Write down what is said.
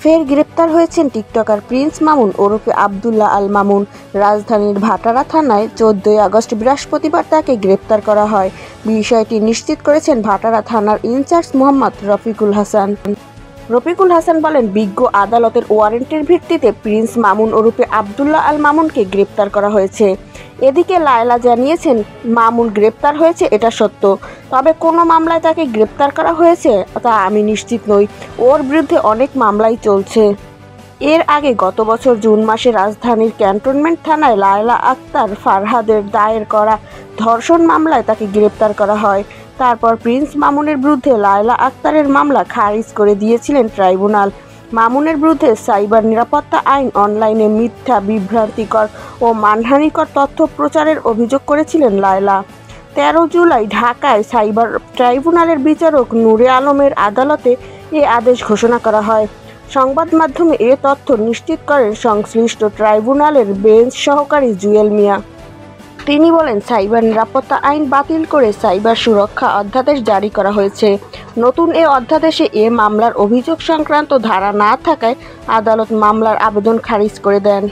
ফের গ্রেপ্তার হয়েছেন টিকটকার প্রিন্স মামুন ওরফে আব্দুল্লাহ আল মামুন। রাজধানীর ভাটারা থানায় 14 আগস্ট বৃহস্পতিবার তাকে গ্রেপ্তার করা হয়। বিষয়টি নিশ্চিত করেছেন ভাটারা থানার ইনচার্জ মোহাম্মদ রফিকুল হাসান। রফিকুল হাসান বলেন, বিজ্ঞ আদালতের ওয়ারেন্টের ভিত্তিতে প্রিন্স মামুন ওরফে আব্দুল্লাহ আল মামুনকে গ্রেপ্তার করা হয়েছে। এদিকে লায়লা জানিয়েছেন, মামুন গ্রেপ্তার হয়েছে এটা সত্য, তবে কোনো মামলায় তাকে গ্রেপ্তার করা হয়েছে তা আমি নিশ্চিত নই। ওর বিরুদ্ধে অনেক মামলাই চলছে। এর আগে গত বছর জুন মাসে রাজধানীর ক্যান্টনমেন্ট থানায় লায়লা আক্তার ফারহাদের দায়ের করা ধর্ষণ মামলায় তাকে গ্রেপ্তার করা হয়। তারপর প্রিন্স মামুনের বিরুদ্ধে লায়লা আক্তারের মামলা খারিজ করে দিয়েছিলেন ট্রাইব্যুনাল। মামুনের বিরুদ্ধে সাইবার নিরাপত্তা আইন, অনলাইনে মিথ্যা, বিভ্রান্তিকর ও মানহানিকর তথ্য প্রচারের অভিযোগ করেছিলেন লায়লা। 13 জুলাই ঢাকায় সাইবার ট্রাইব্যুনালের বিচারক নূরে আলমের আদালতে এ আদেশ ঘোষণা করা হয়। সংবাদ মাধ্যমে এ তথ্য নিশ্চিত করেন সংশ্লিষ্ট ট্রাইব্যুনালের বেঞ্চ সহকারী জুয়েল মিয়া। তিনি বলেন, সাইবার নিরাপত্তা আইন বাতিল করে সাইবার সুরক্ষা অধ্যাদেশ জারি করা হয়েছে। নতুন এ অধ্যাদেশে এ মামলার অভিযোগ সংক্রান্ত ধারা না থাকায় আদালত মামলার আবেদন খারিজ করে দেন।